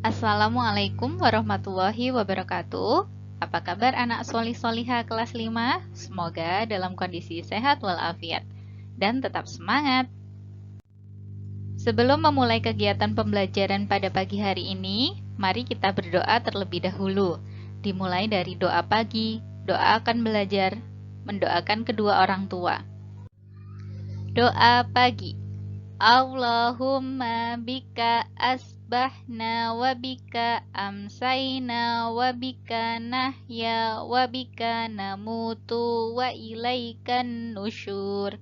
Assalamualaikum warahmatullahi wabarakatuh. Apa kabar anak solih-soliha kelas 5? Semoga dalam kondisi sehat walafiat dan tetap semangat. Sebelum memulai kegiatan pembelajaran pada pagi hari ini, mari kita berdoa terlebih dahulu. Dimulai dari doa pagi, doa akan belajar, mendoakan kedua orang tua. Doa pagi. Allahumma bika asbahna wa bika amsayna wa bika nahya wa bika namutu wa ilaikan nusyur.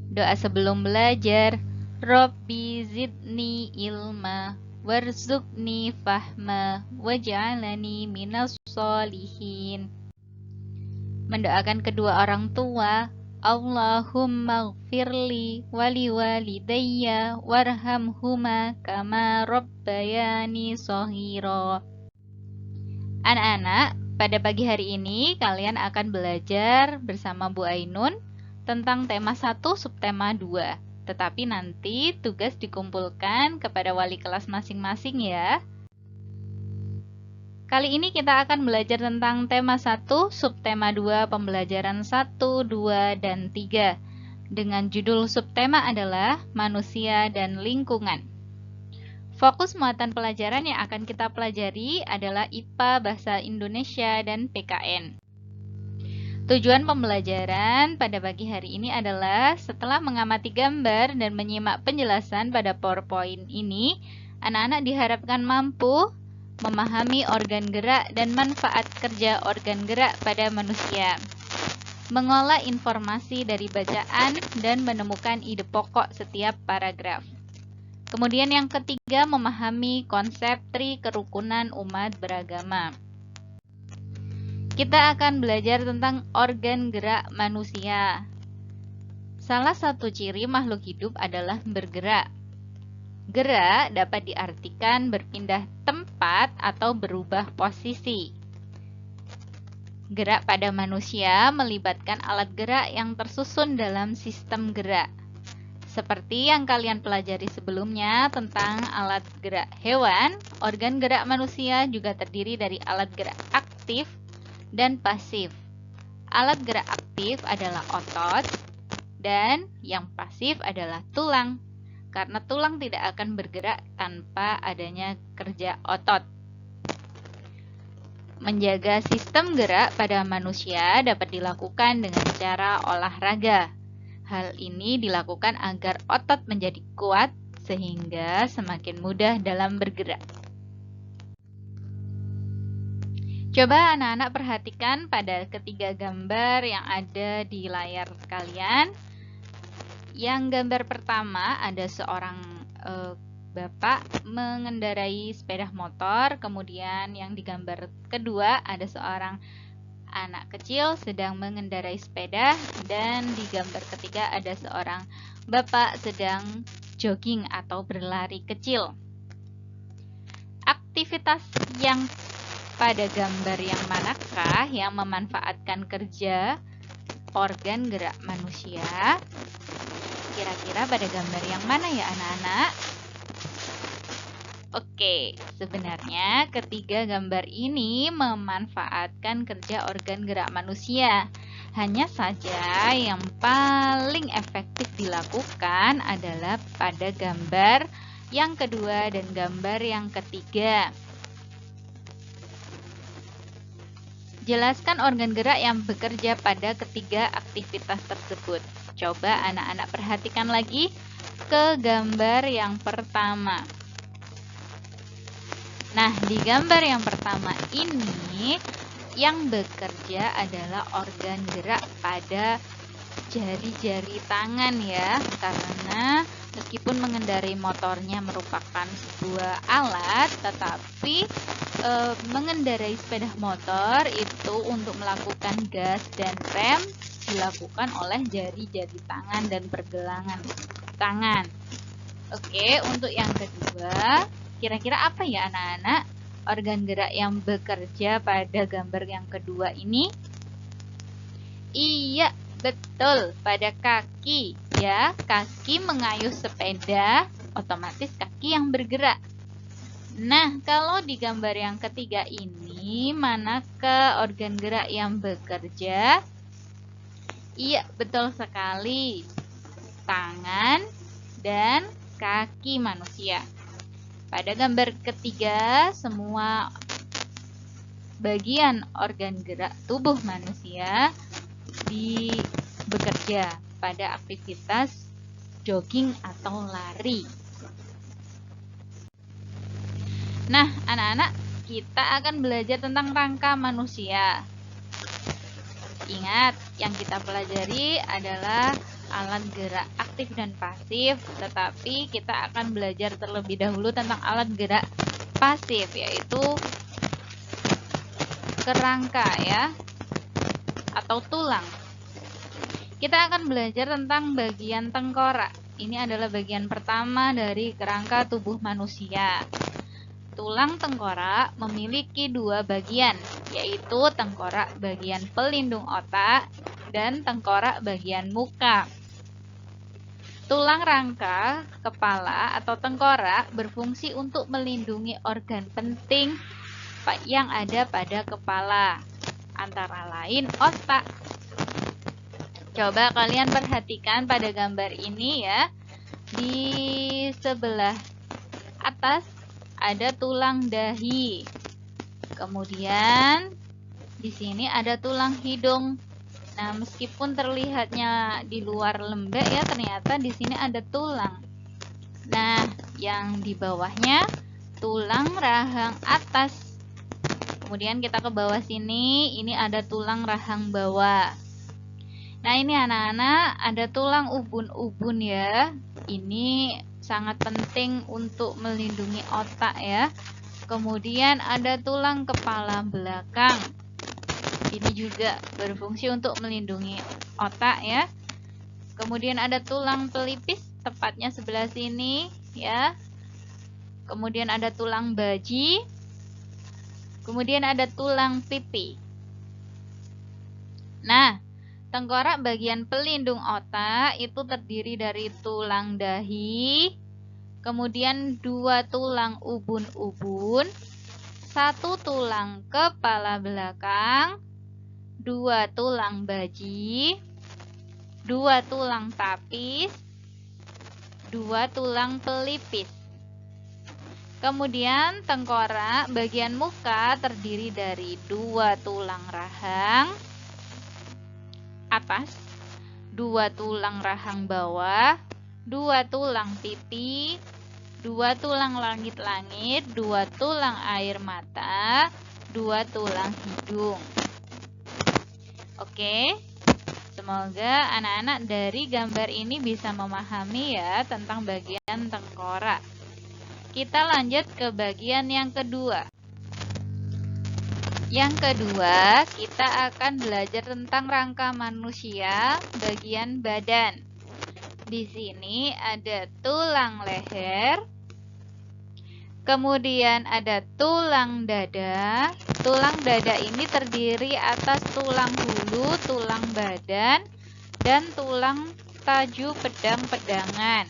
Doa sebelum belajar. Rabbi zidni ilma warzuqni fahma waj'alani minas sholihin. Mendoakan kedua orang tua. Allahumma gfirli wali walidayya warhamhuma kama rabbayani shaghira. Anak-anak, pada pagi hari ini kalian akan belajar bersama Bu Ainun tentang tema 1 subtema 2. Tetapi nanti tugas dikumpulkan kepada wali kelas masing-masing ya. Kali ini kita akan belajar tentang tema 1, subtema 2, pembelajaran 1, 2, dan 3. Dengan judul subtema adalah Manusia dan Lingkungan. Fokus muatan pelajaran yang akan kita pelajari adalah IPA, Bahasa Indonesia, dan PKN. Tujuan pembelajaran pada pagi hari ini adalah setelah mengamati gambar dan menyimak penjelasan pada PowerPoint ini, anak-anak diharapkan mampu memahami organ gerak dan manfaat kerja organ gerak pada manusia, mengolah informasi dari bacaan dan menemukan ide pokok setiap paragraf. Kemudian yang ketiga, memahami konsep tri-kerukunan umat beragama. Kita akan belajar tentang organ gerak manusia. Salah satu ciri makhluk hidup adalah bergerak. Gerak dapat diartikan berpindah tempat atau berubah posisi. Gerak pada manusia melibatkan alat gerak yang tersusun dalam sistem gerak. Seperti yang kalian pelajari sebelumnya tentang alat gerak hewan, organ gerak manusia juga terdiri dari alat gerak aktif dan pasif. Alat gerak aktif adalah otot dan yang pasif adalah tulang. Karena tulang tidak akan bergerak tanpa adanya kerja otot. Menjaga sistem gerak pada manusia dapat dilakukan dengan cara olahraga. Hal ini dilakukan agar otot menjadi kuat sehingga semakin mudah dalam bergerak. Coba anak-anak perhatikan pada ketiga gambar yang ada di layar kalian. Yang gambar pertama ada seorang bapak mengendarai sepeda motor, kemudian yang di gambar kedua ada seorang anak kecil sedang mengendarai sepeda, dan di gambar ketiga ada seorang bapak sedang jogging atau berlari kecil. Aktivitas yang pada gambar yang manakah yang memanfaatkan kerja organ gerak manusia? Kira-kira pada gambar yang mana ya anak-anak? Oke, sebenarnya ketiga gambar ini memanfaatkan kerja organ gerak manusia. Hanya saja yang paling efektif dilakukan adalah pada gambar yang kedua dan gambar yang ketiga. Jelaskan organ gerak yang bekerja pada ketiga aktivitas tersebut. Coba anak-anak perhatikan lagi ke gambar yang pertama. Nah, di gambar yang pertama ini yang bekerja adalah organ gerak pada jari-jari tangan ya. Karena meskipun mengendarai motornya merupakan sebuah alat, tetapi mengendarai sepeda motor itu untuk melakukan gas dan rem dilakukan oleh jari-jari tangan dan pergelangan tangan. Oke, untuk yang kedua, kira-kira apa ya anak-anak organ gerak yang bekerja pada gambar yang kedua ini? Iya, betul, pada kaki ya. Kaki mengayuh sepeda, otomatis kaki yang bergerak. Nah, kalau di gambar yang ketiga ini, manakah organ gerak yang bekerja? Iya, betul sekali. Tangan dan kaki manusia. Pada gambar ketiga, semua bagian organ gerak tubuh manusia bekerja pada aktivitas jogging atau lari. Nah, anak-anak, kita akan belajar tentang rangka manusia. Ingat, yang kita pelajari adalah alat gerak aktif dan pasif, tetapi kita akan belajar terlebih dahulu tentang alat gerak pasif, yaitu kerangka ya, atau tulang. Kita akan belajar tentang bagian tengkorak. Ini adalah bagian pertama dari kerangka tubuh manusia. Tulang tengkorak memiliki dua bagian, yaitu tengkorak bagian pelindung otak dan tengkorak bagian muka. Tulang rangka, kepala atau tengkorak berfungsi untuk melindungi organ penting yang ada pada kepala, antara lain otak. Coba kalian perhatikan pada gambar ini ya. Di sebelah atas ada tulang dahi. Kemudian di sini ada tulang hidung. Nah, meskipun terlihatnya di luar lembek ya, ternyata di sini ada tulang. Nah, yang di bawahnya tulang rahang atas. Kemudian kita ke bawah sini, ini ada tulang rahang bawah. Nah, ini anak-anak ada tulang ubun-ubun ya. Ini sangat penting untuk melindungi otak ya. Kemudian ada tulang kepala belakang. Ini juga berfungsi untuk melindungi otak ya. Kemudian ada tulang pelipis, tepatnya sebelah sini ya. Kemudian ada tulang baji. Kemudian ada tulang pipi. Nah, tengkorak bagian pelindung otak itu terdiri dari tulang dahi, kemudian dua tulang ubun-ubun, satu tulang kepala belakang, dua tulang baji, dua tulang tapis, dua tulang pelipis. Kemudian tengkorak bagian muka terdiri dari dua tulang rahang atas, dua tulang rahang bawah, dua tulang pipi, dua tulang langit-langit, dua tulang air mata, dua tulang hidung. Oke, semoga anak-anak dari gambar ini bisa memahami ya tentang bagian tengkorak. Kita lanjut ke bagian yang kedua. Yang kedua, kita akan belajar tentang rangka manusia bagian badan. Di sini ada tulang leher, kemudian ada tulang dada. Tulang dada ini terdiri atas tulang hulu, tulang badan, dan tulang taju pedang-pedangan.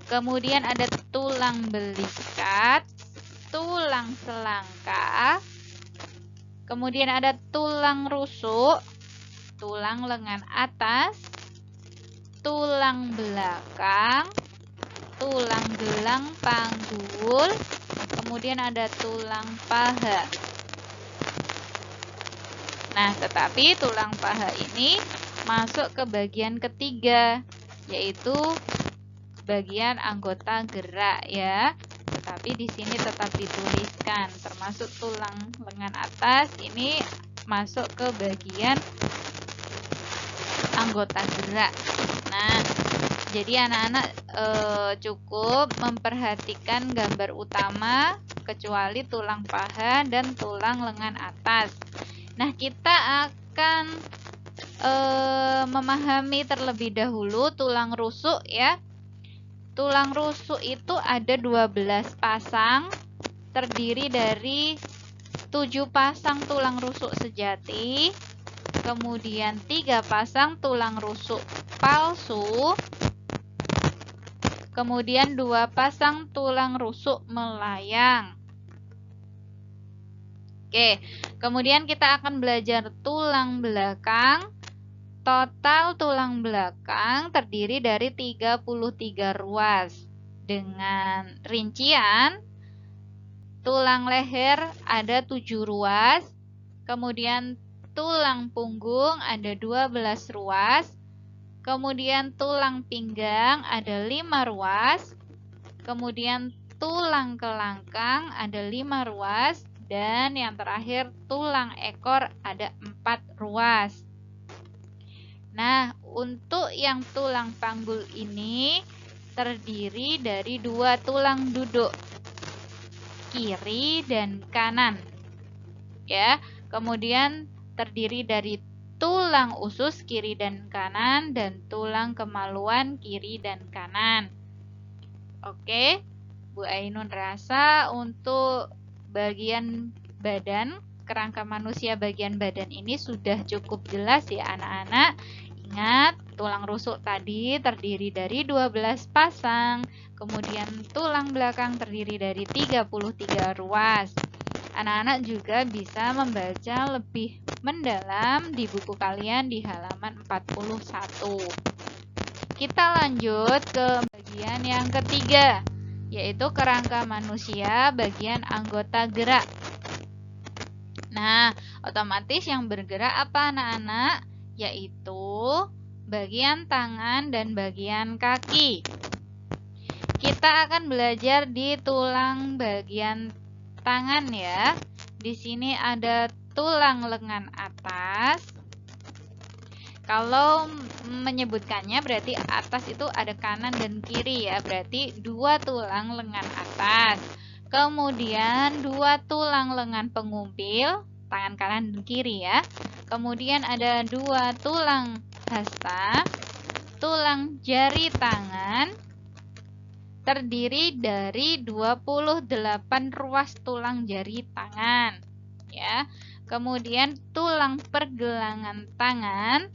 Kemudian ada tulang belikat, tulang selangkah, kemudian ada tulang rusuk, tulang lengan atas, tulang belakang, tulang gelang panggul, kemudian ada tulang paha. Nah, tetapi tulang paha ini masuk ke bagian ketiga, yaitu bagian anggota gerak ya. Tapi di sini tetap dituliskan, termasuk tulang lengan atas ini masuk ke bagian anggota gerak. Nah, jadi anak-anak cukup memperhatikan gambar utama kecuali tulang paha dan tulang lengan atas. Nah, kita akan memahami terlebih dahulu tulang rusuk ya. Tulang rusuk itu ada 12 pasang, terdiri dari 7 pasang tulang rusuk sejati, kemudian 3 pasang tulang rusuk palsu, kemudian 2 pasang tulang rusuk melayang. Oke, kemudian kita akan belajar tulang belakang. Total tulang belakang terdiri dari 33 ruas. Dengan rincian, tulang leher ada 7 ruas, kemudian tulang punggung ada 12 ruas, kemudian tulang pinggang ada 5 ruas, kemudian tulang kelangkang ada 5 ruas, dan yang terakhir tulang ekor ada 4 ruas. Nah, untuk yang tulang panggul ini terdiri dari 2 tulang duduk, kiri dan kanan. Ya, kemudian terdiri dari tulang usus kiri dan kanan dan tulang kemaluan kiri dan kanan. Oke, Bu Ainun rasa untuk bagian badan, kerangka manusia bagian badan ini sudah cukup jelas ya anak-anak. Ingat, tulang rusuk tadi terdiri dari 12 pasang, kemudian tulang belakang terdiri dari 33 ruas. Anak-anak juga bisa membaca lebih mendalam di buku kalian di halaman 41. Kita lanjut ke bagian yang ketiga, yaitu kerangka manusia bagian anggota gerak. Nah, otomatis yang bergerak apa anak-anak? Yaitu bagian tangan dan bagian kaki. Kita akan belajar di tulang bagian tangan ya. Di sini ada tulang lengan atas. Kalau menyebutkannya berarti atas itu ada kanan dan kiri ya. Berarti 2 tulang lengan atas. Kemudian 2 tulang lengan pengumpil, tangan kanan dan kiri ya. Kemudian ada 2 tulang hasta, tulang jari tangan, terdiri dari 28 ruas tulang jari tangan ya. Kemudian tulang pergelangan tangan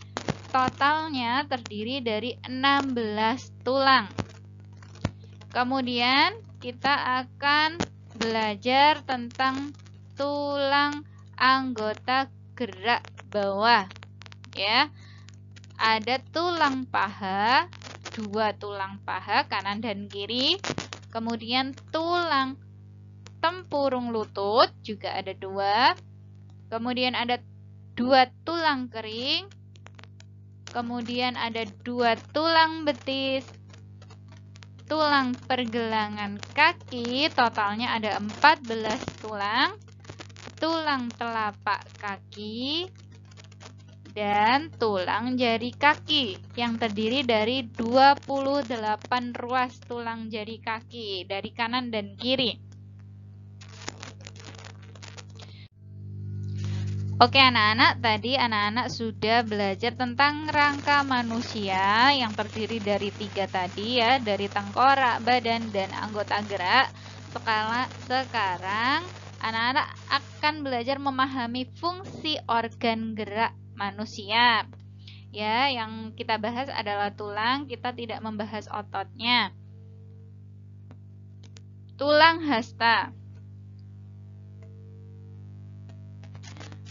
totalnya terdiri dari 16 tulang. Kemudian kita akan belajar tentang tulang anggota gerak bawah ya. Ada tulang paha, 2 tulang paha kanan dan kiri. Kemudian tulang tempurung lutut juga ada 2. Kemudian ada 2 tulang kering. Kemudian ada 2 tulang betis. Tulang pergelangan kaki totalnya ada 14 tulang. Tulang telapak kaki dan tulang jari kaki yang terdiri dari 28 ruas tulang jari kaki dari kanan dan kiri. Oke anak-anak, tadi anak-anak sudah belajar tentang rangka manusia yang terdiri dari 3 tadi ya, dari tengkorak, badan, dan anggota gerak. Sekarang anak-anak akan belajar memahami fungsi organ gerak manusia. Ya, yang kita bahas adalah tulang, kita tidak membahas ototnya. Tulang hasta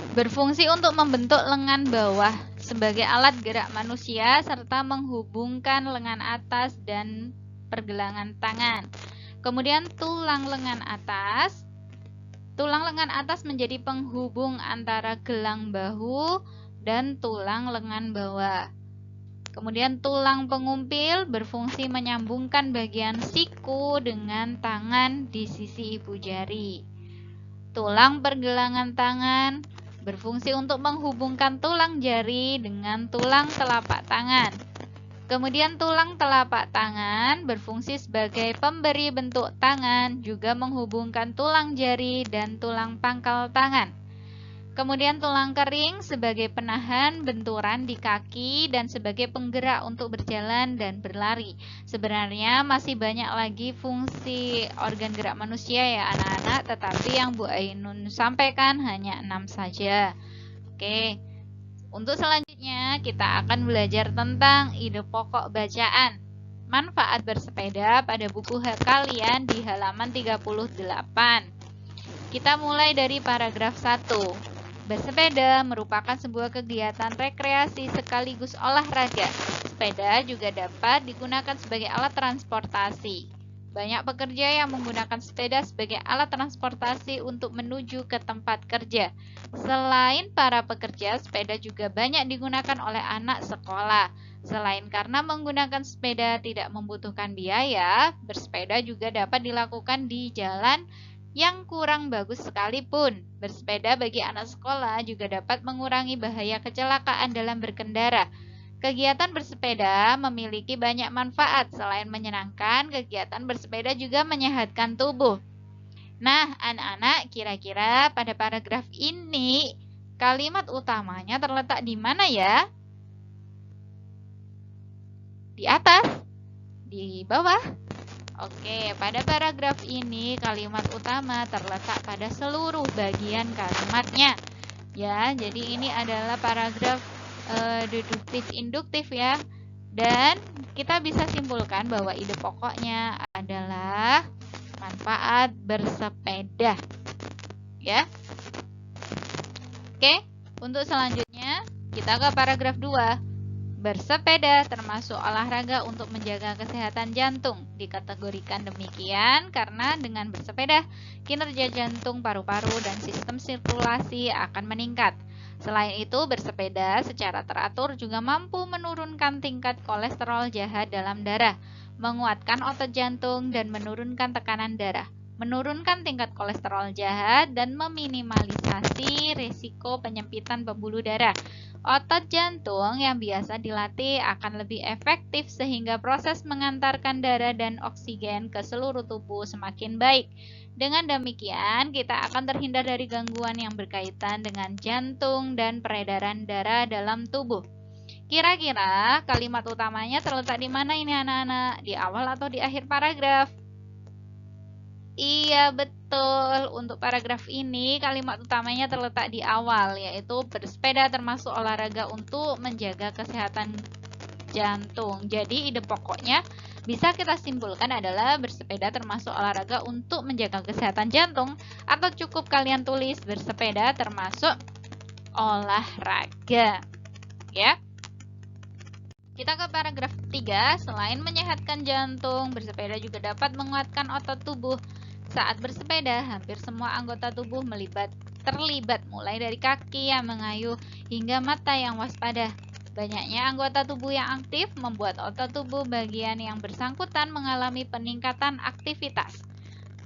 berfungsi untuk membentuk lengan bawah sebagai alat gerak manusia serta menghubungkan lengan atas dan pergelangan tangan. Kemudian tulang lengan atas. Tulang lengan atas menjadi penghubung antara gelang bahu dan tulang lengan bawah. Kemudian tulang pengumpil berfungsi menyambungkan bagian siku dengan tangan di sisi ibu jari. Tulang pergelangan tangan berfungsi untuk menghubungkan tulang jari dengan tulang telapak tangan. Kemudian tulang telapak tangan berfungsi sebagai pemberi bentuk tangan, juga menghubungkan tulang jari dan tulang pangkal tangan. Kemudian tulang kering sebagai penahan benturan di kaki dan sebagai penggerak untuk berjalan dan berlari. Sebenarnya masih banyak lagi fungsi organ gerak manusia ya anak-anak, tetapi yang Bu Ainun sampaikan hanya 6 saja. Oke, untuk selanjutnya kita akan belajar tentang ide pokok bacaan. manfaat bersepeda pada buku kalian di halaman 38. Kita mulai dari paragraf 1. Bersepeda merupakan sebuah kegiatan rekreasi sekaligus olahraga. Sepeda juga dapat digunakan sebagai alat transportasi. Banyak pekerja yang menggunakan sepeda sebagai alat transportasi untuk menuju ke tempat kerja. Selain para pekerja, sepeda juga banyak digunakan oleh anak sekolah. Selain karena menggunakan sepeda tidak membutuhkan biaya, bersepeda juga dapat dilakukan di jalan yang kurang bagus sekalipun. Bersepeda bagi anak sekolah juga dapat mengurangi bahaya kecelakaan dalam berkendara. Kegiatan bersepeda memiliki banyak manfaat. Selain menyenangkan, kegiatan bersepeda juga menyehatkan tubuh. Nah, anak-anak, kira-kira pada paragraf ini kalimat utamanya terletak di mana ya? Di atas? Di bawah? Oke, pada paragraf ini kalimat utama terletak pada seluruh bagian kalimatnya. Ya, jadi ini adalah paragraf deduktif induktif ya. Dan kita bisa simpulkan bahwa ide pokoknya adalah manfaat bersepeda. Ya. Oke, untuk selanjutnya kita ke paragraf 2. Bersepeda termasuk olahraga untuk menjaga kesehatan jantung. Dikategorikan demikian karena dengan bersepeda, kinerja jantung, paru-paru, dan sistem sirkulasi akan meningkat. Selain itu, bersepeda secara teratur juga mampu menurunkan tingkat kolesterol jahat dalam darah, menguatkan otot jantung, dan menurunkan tekanan darah, menurunkan tingkat kolesterol jahat, dan meminimalisasi risiko penyempitan pembuluh darah. Otot jantung yang biasa dilatih akan lebih efektif sehingga proses mengantarkan darah dan oksigen ke seluruh tubuh semakin baik. Dengan demikian, kita akan terhindar dari gangguan yang berkaitan dengan jantung dan peredaran darah dalam tubuh. Kira-kira kalimat utamanya terletak di mana ini anak-anak? Di awal atau di akhir paragraf? Iya, betul. Untuk paragraf ini, kalimat utamanya terletak di awal, yaitu bersepeda termasuk olahraga untuk menjaga kesehatan jantung. Jadi, ide pokoknya bisa kita simpulkan adalah bersepeda termasuk olahraga untuk menjaga kesehatan jantung, atau cukup kalian tulis bersepeda termasuk olahraga. Ya. Kita ke paragraf 3. Selain menyehatkan jantung, bersepeda juga dapat menguatkan otot tubuh. Saat bersepeda, hampir semua anggota tubuh terlibat mulai dari kaki yang mengayuh hingga mata yang waspada. Banyaknya anggota tubuh yang aktif membuat otot tubuh bagian yang bersangkutan mengalami peningkatan aktivitas.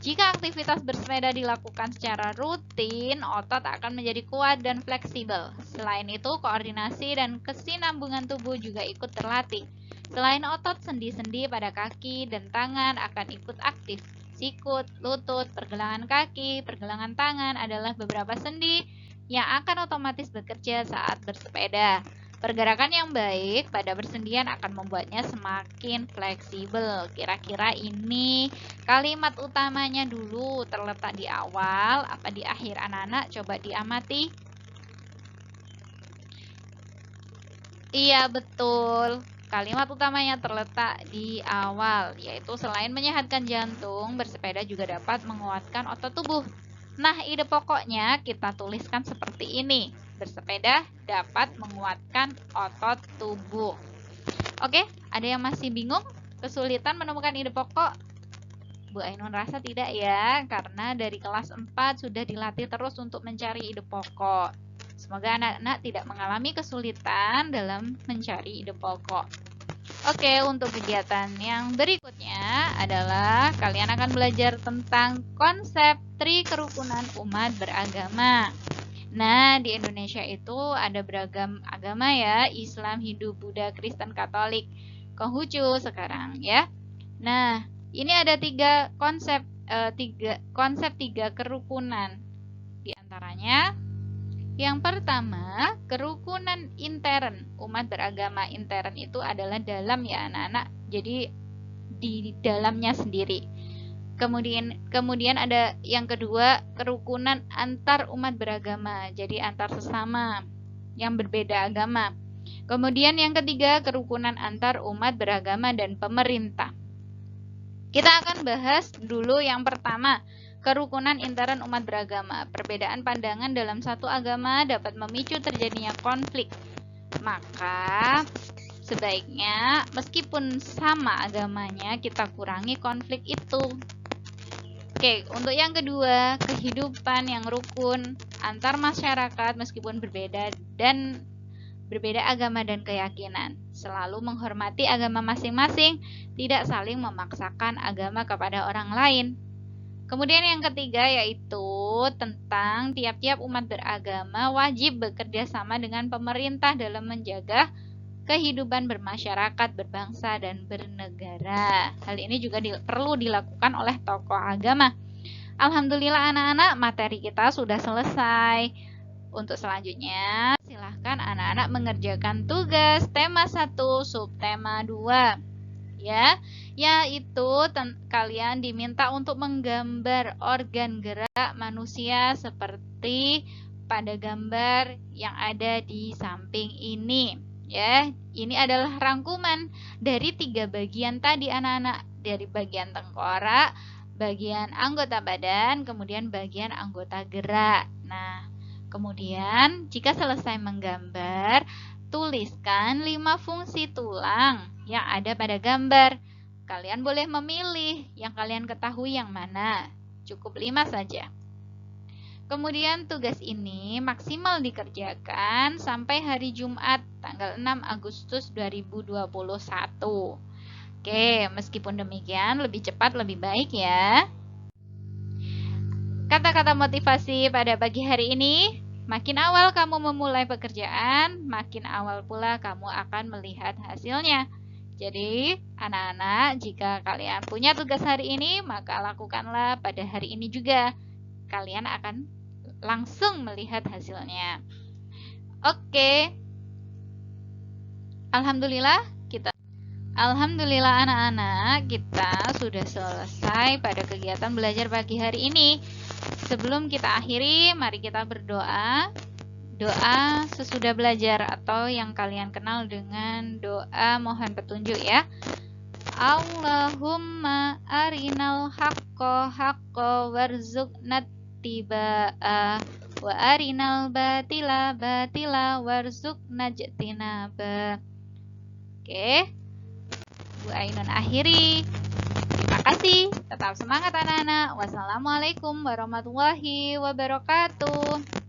Jika aktivitas bersepeda dilakukan secara rutin, otot akan menjadi kuat dan fleksibel. Selain itu, koordinasi dan kesinambungan tubuh juga ikut terlatih. Selain otot, sendi-sendi pada kaki dan tangan akan ikut aktif. Sikut, lutut, pergelangan kaki, pergelangan tangan adalah beberapa sendi yang akan otomatis bekerja saat bersepeda. Pergerakan yang baik pada persendian akan membuatnya semakin fleksibel. Kira-kira ini kalimat utamanya dulu terletak di awal apa di akhir anak-anak? Coba diamati. Iya, betul. Kalimat utamanya terletak di awal, yaitu selain menyehatkan jantung, bersepeda juga dapat menguatkan otot tubuh. Nah, ide pokoknya kita tuliskan seperti ini. Bersepeda dapat menguatkan otot tubuh. Oke, ada yang masih bingung? Kesulitan menemukan ide pokok? Bu Ainun rasa tidak ya, karena dari kelas 4 sudah dilatih terus untuk mencari ide pokok. Semoga anak-anak tidak mengalami kesulitan dalam mencari ide pokok. Oke, untuk kegiatan yang berikutnya adalah kalian akan belajar tentang konsep tri kerukunan umat beragama. Nah, di Indonesia itu ada beragam agama ya, Islam, Hindu, Buddha, Kristen, Katolik, Konghucu sekarang ya. Nah, ini ada tiga konsep kerukunan. Di antaranya, yang pertama, kerukunan intern. Umat beragama intern itu adalah dalam ya anak-anak, jadi di dalamnya sendiri. Kemudian ada yang kedua, kerukunan antar umat beragama, jadi antar sesama yang berbeda agama. Kemudian yang ketiga, kerukunan antar umat beragama dan pemerintah. Kita akan bahas dulu yang pertama, kerukunan intern umat beragama. Perbedaan pandangan dalam satu agama dapat memicu terjadinya konflik. Maka sebaiknya meskipun sama agamanya, kita kurangi konflik itu. Oke, untuk yang kedua, kehidupan yang rukun antar masyarakat meskipun berbeda agama dan keyakinan. Selalu menghormati agama masing-masing, tidak saling memaksakan agama kepada orang lain. Kemudian yang ketiga yaitu tentang tiap-tiap umat beragama wajib bekerja sama dengan pemerintah dalam menjaga kehidupan bermasyarakat, berbangsa, dan bernegara. Hal ini juga perlu dilakukan oleh tokoh agama. Alhamdulillah anak-anak, materi kita sudah selesai. Untuk selanjutnya, silahkan anak-anak mengerjakan tugas tema 1, subtema 2. Ya, yaitu kalian diminta untuk menggambar organ gerak manusia seperti pada gambar yang ada di samping ini. Ya, ini adalah rangkuman dari 3 bagian tadi anak-anak, dari bagian tengkorak, bagian anggota badan, kemudian bagian anggota gerak. Nah, kemudian, jika selesai menggambar, tuliskan 5 fungsi tulang yang ada pada gambar. Kalian boleh memilih yang kalian ketahui yang mana. Cukup 5 saja. Kemudian tugas ini maksimal dikerjakan sampai hari Jumat, tanggal 6 Agustus 2021. Oke, meskipun demikian, lebih cepat lebih baik ya. Kata-kata motivasi pada pagi hari ini, makin awal kamu memulai pekerjaan, makin awal pula kamu akan melihat hasilnya. Jadi, anak-anak, jika kalian punya tugas hari ini, maka lakukanlah pada hari ini juga. Kalian akan langsung melihat hasilnya. Oke. Alhamdulillah anak-anak, kita sudah selesai pada kegiatan belajar pagi hari ini. Sebelum kita akhiri, mari kita berdoa. Doa sesudah belajar atau yang kalian kenal dengan doa mohon petunjuk ya. Allahumma arinal haqqo haqqo warzuqna tibaa wa arinal batila batila warzuqna jtinaba. Oke. Bu Ainun akhiri. Terima kasih. Tetap semangat anak-anak. Wassalamualaikum warahmatullahi wabarakatuh.